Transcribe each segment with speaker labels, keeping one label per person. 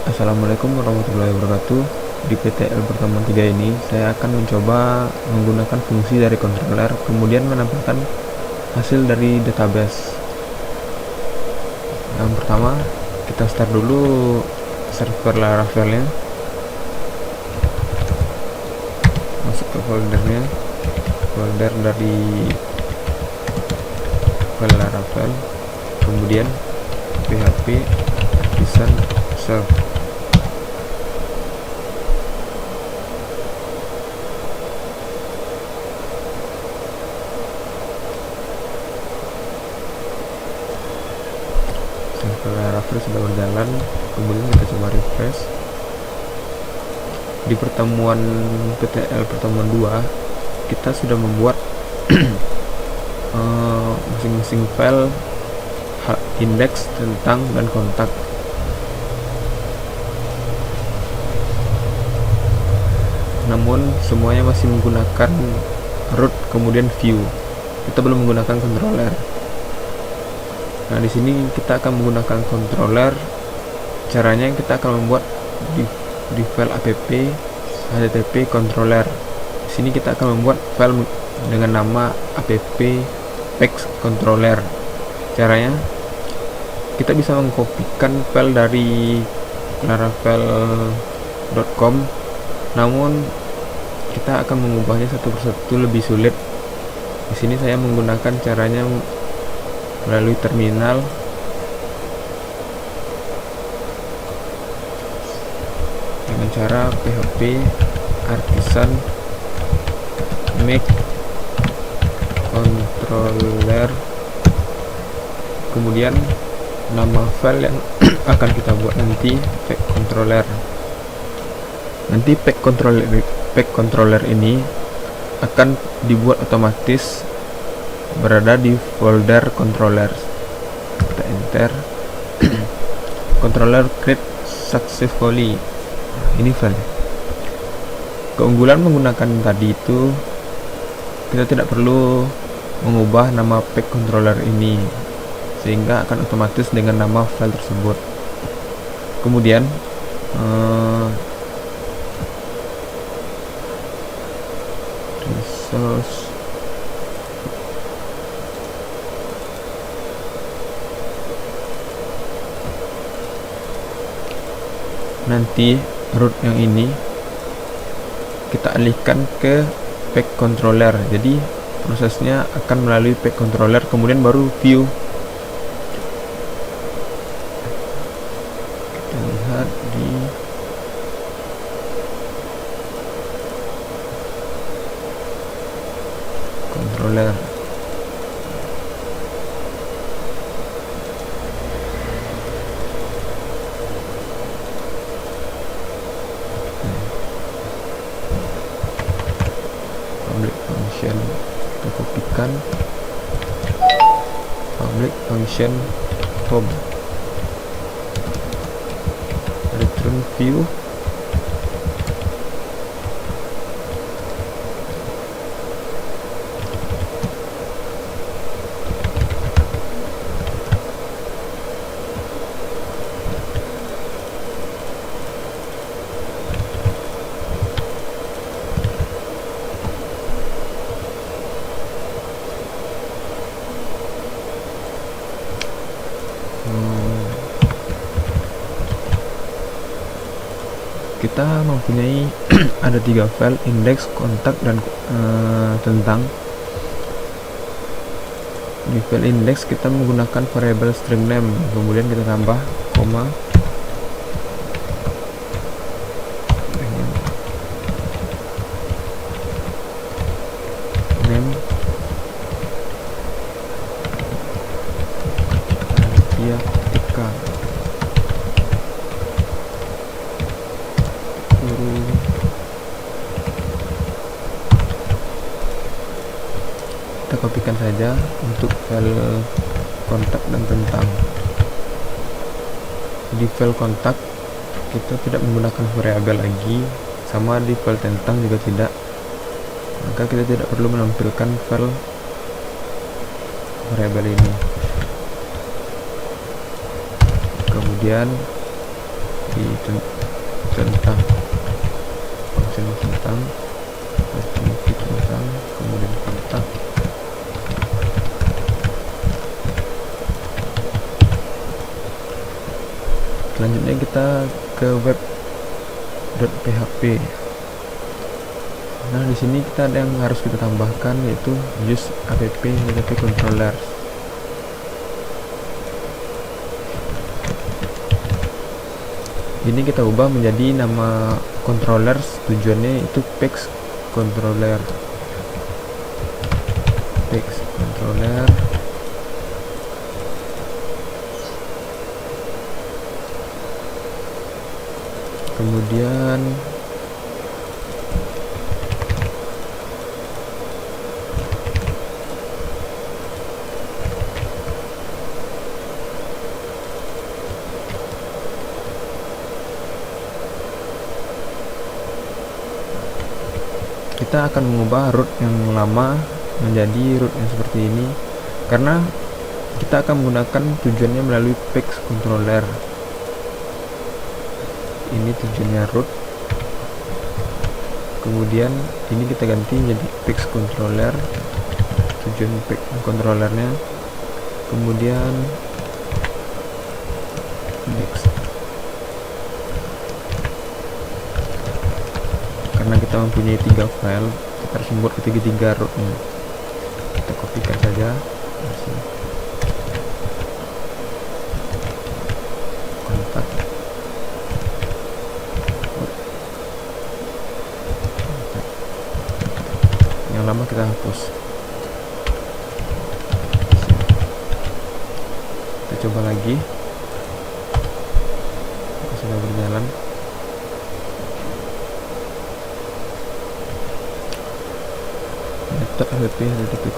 Speaker 1: Assalamualaikum warahmatullahi wabarakatuh. Di PTL pertemuan 3 ini, saya akan mencoba menggunakan fungsi dari controller, kemudian menampilkan hasil dari database. Yang pertama, kita start dulu server Laravel-nya. Masuk ke foldernya, folder dari file Laravel, kemudian php artisan serve. Laravel sudah berjalan, kemudian kita coba refresh. Di pertemuan PTL pertemuan 2, kita sudah membuat masing-masing file indeks, tentang, dan kontak. Namun semuanya masih menggunakan root kemudian view. Kita belum menggunakan controller. Nah, di sini kita akan menggunakan controller. Caranya kita akan membuat di file app http controller. Di sini kita akan membuat file dengan nama app pack controller. Caranya kita bisa mengkopikan file dari laravel.com, namun kita akan mengubahnya satu persatu lebih sulit. Di sini saya menggunakan caranya melalui terminal. Dengan cara php artisan make controller, kemudian nama file yang akan kita buat nanti pack controller. Nanti pack controller ini akan dibuat otomatis berada di folder controller. Kita enter controller create successfully. Ini file. Keunggulan menggunakan tadi itu, kita tidak perlu mengubah nama pack controller ini, sehingga akan otomatis dengan nama file tersebut. Kemudian resource nanti root yang ini kita alihkan ke pack controller. Jadi prosesnya akan melalui pack controller, kemudian baru view. Kita lihat di controller. Public function kita kopikan, public function home, return view, kita mempunyai ada 3 file, indeks, kontak, dan tentang. Di file indeks kita menggunakan variabel string name, kemudian kita tambah koma, name ya ketika kita kopikan saja untuk file kontak dan tentang. Di file kontak kita tidak menggunakan variabel lagi, sama di file tentang juga tidak, maka kita tidak perlu menampilkan file variabel ini. Kemudian di centang, function centang, kemudian kontak. Selanjutnya kita ke web.php. Nah, di sini kita ada yang harus kita tambahkan, yaitu use app controller. Ini kita ubah menjadi nama controller, tujuannya itu PEX controller. Kemudian kita akan mengubah root yang lama menjadi root yang seperti ini, karena kita akan menggunakan tujuannya melalui PEX controller. Ini tujuannya root, kemudian ini kita ganti menjadi PEX controller, tujuan PEX controllernya, kemudian next. Karena kita mempunyai 3 file, kita harus membuat ketiga rootnya. Kita kopikan saja kontak. Yang lama kita hapus. Kita coba lagi. Sudah berjalan. http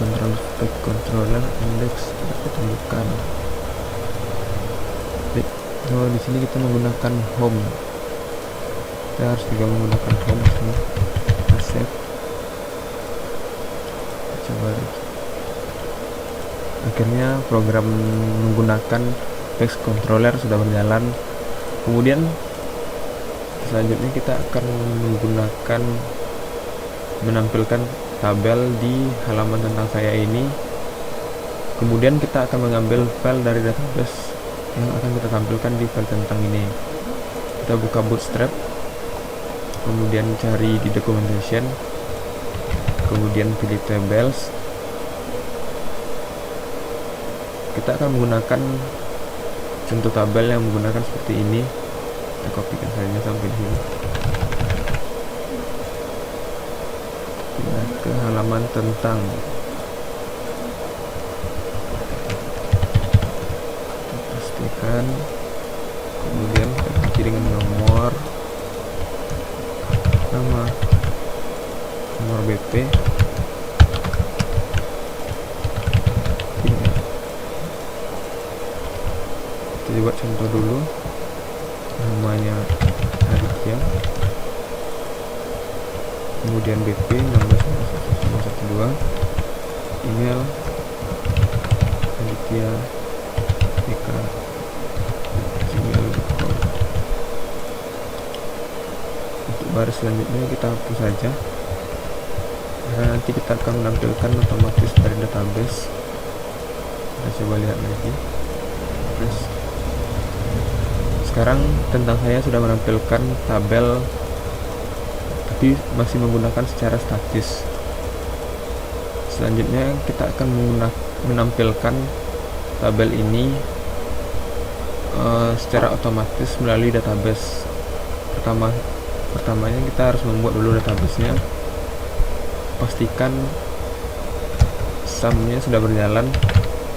Speaker 1: controller index ditemukan. Oh, di sini kita menggunakan home. Kita harus juga menggunakan home sini. Save. Coba lagi. Akhirnya program menggunakan PEX controller sudah berjalan. Kemudian selanjutnya kita akan menampilkan tabel di halaman tentang saya ini. Kemudian kita akan mengambil file dari database yang akan kita tampilkan di file tentang ini. Kita buka Bootstrap, kemudian cari di documentation, kemudian pilih tables. Kita akan menggunakan contoh tabel yang menggunakan seperti ini. Kita kopikan saja sampai di sini. Ke halaman tentang, pastikan, kemudian ganti dengan nomor BP, kita buat contoh dulu, namanya Aditya, kemudian BP 161112, email Aditya Eka gmail.com. Untuk baris selanjutnya kita hapus saja, karena nanti kita akan menampilkan otomatis dari database. Kita coba lihat lagi. Terus sekarang tentang saya sudah menampilkan tabel, tapi masih menggunakan secara statis. Selanjutnya kita akan menampilkan tabel ini secara otomatis melalui database. Pertamanya kita harus membuat dulu databasenya, pastikan sumnya sudah berjalan,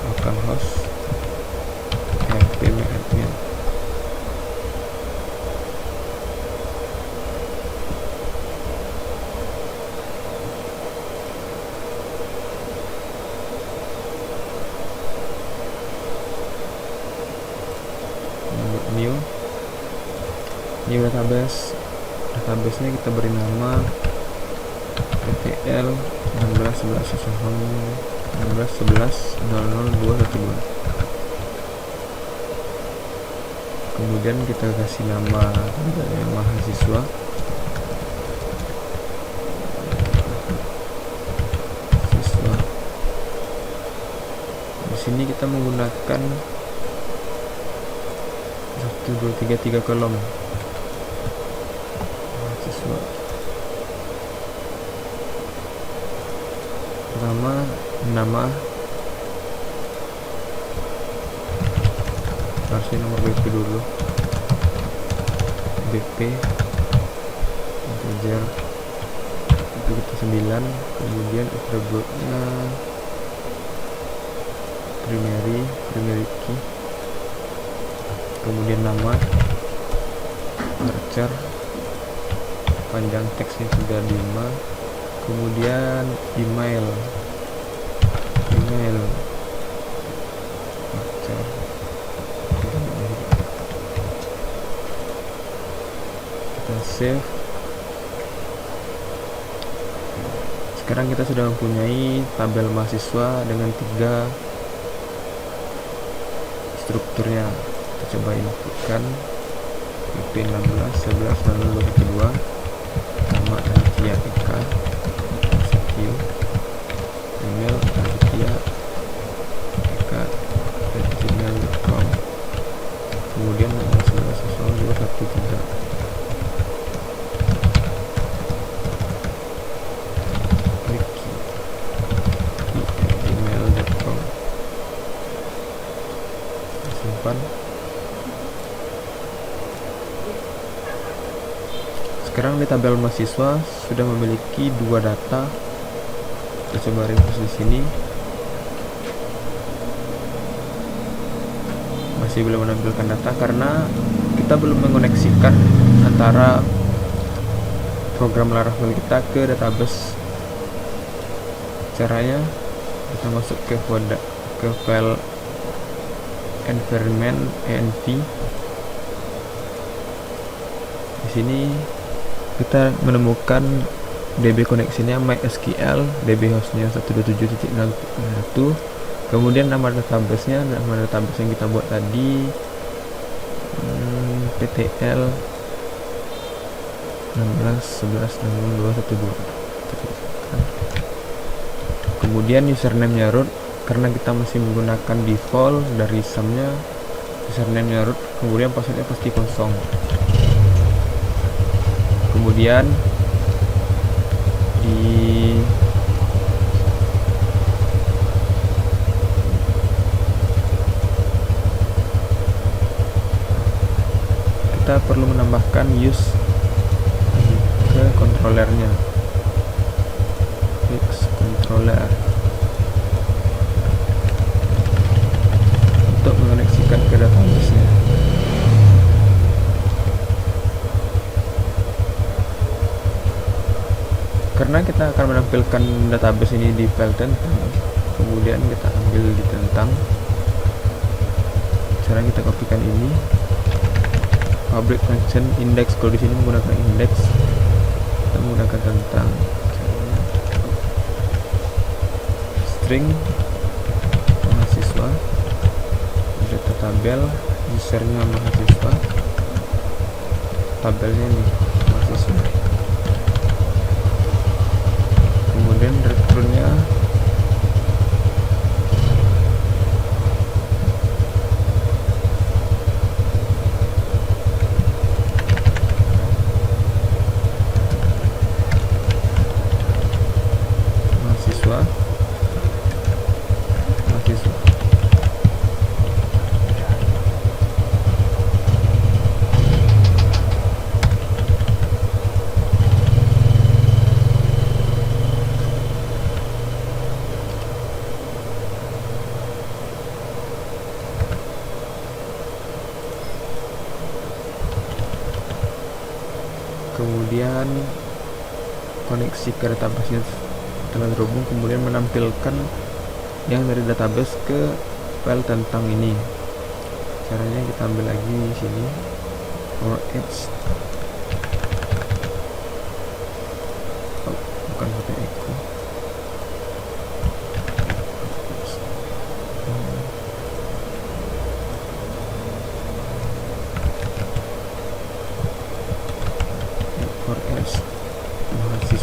Speaker 1: localhost php-admin. New database-nya kita beri nama PTL 1611000212. kemudian kita kasih nama tabelnya mahasiswa. Di sini kita menggunakan 1 2 3 kolom mahasiswa. Pertama nama, harusnya nomor BP dulu, BP integer itu kita 9, kemudian attribute-nya primary key, kemudian nama, varchar, panjang teksnya sudah 5, kemudian email varchar, kita save. Sekarang kita sudah mempunyai tabel mahasiswa dengan 3 strukturnya. Kita coba inputkan BP 16 11 00 22, nama Aditya Eka Setio, email Aditya Eka @gmail.com, kemudian nama 11 213. Simpan. Sekarang di tabel mahasiswa sudah memiliki 2 data. Kita coba refresh di sini. Masih belum menampilkan data karena kita belum mengoneksikan antara program Laravel kita ke database. Caranya kita masuk ke file environment env. Di sini kita menemukan DB koneksinya MySQL, DB hostnya 127.0.1, kemudian nama database yang kita buat tadi PTL 16 11 6212. Kemudian username-nya root, karena kita masih menggunakan default dari SAM-nya, username-nya root, kemudian password-nya pasti kosong. Kemudian kita perlu menambahkan use ke controllernya, fix controller, untuk mengoneksikan ke database-nya. Karena kita akan menampilkan database ini di file tentang, kemudian kita ambil di tentang. Cara kita kopikan ini, public function index, kalau di sini menggunakan index, kita menggunakan tentang. String mahasiswa, data tabel, usernya mahasiswa, tabelnya nih mahasiswa, kemudian return-nya mahasiswa. Kemudian koneksi ke database-nya telah terhubung, kemudian menampilkan yang dari database ke file tentang ini. Caranya kita ambil lagi di sini for edge, bukan pakai echo,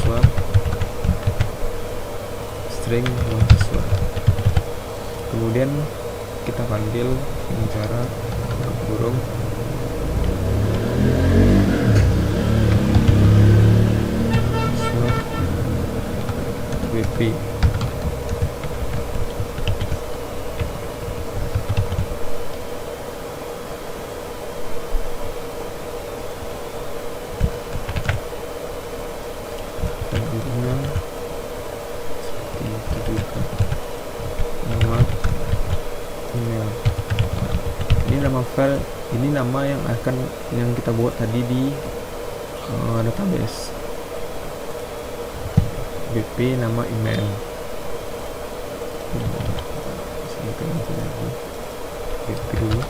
Speaker 1: mahasiswa, string mahasiswa. Kemudian kita panggil dengan cara kurung WP. Selanjutnya seperti itu juga, nama email. Ini nama file, ini nama yang kita buat tadi di database. WP nama email. Kita ganti lagi WP dulu.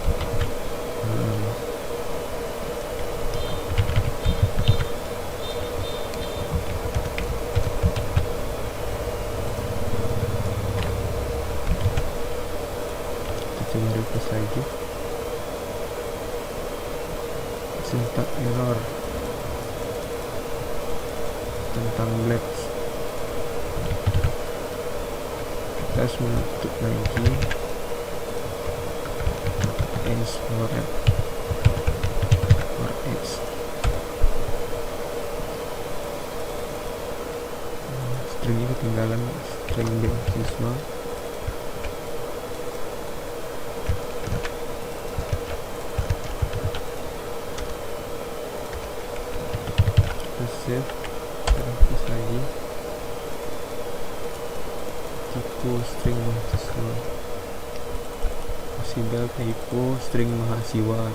Speaker 1: Coba refresh lagi. Syntax error tentang blades. Kita harus menutup lagi ends for edge. Stringnya ketinggalan, string beasiswa. Save, terus lagi typo string mahasiswa, possible typo string mahasiswa.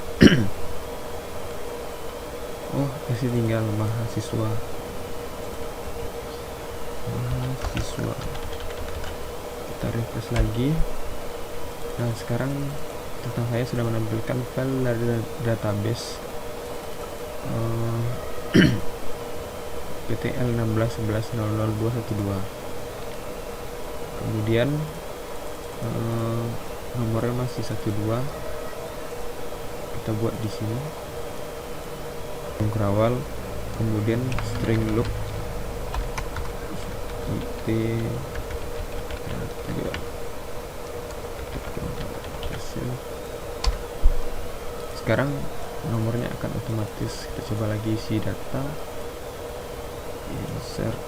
Speaker 1: Oh, masih tinggal mahasiswa. Kita refresh lagi. Nah, sekarang tentang saya sudah menampilkan file dari database PTL 1611000212. Kemudian nomornya masih 12. Kita buat di sini awal, kemudian string loop sekarang nomornya akan otomatis. Kita coba lagi isi data, insert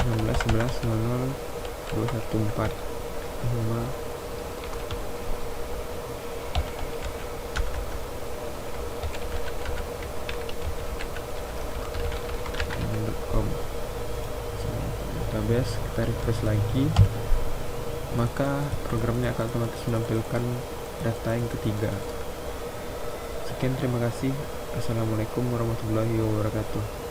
Speaker 1: 1611000214 nama database. Kita refresh lagi, maka programnya akan otomatis menampilkan data yang ketiga. Sekian, terima kasih. Assalamualaikum warahmatullahi wabarakatuh.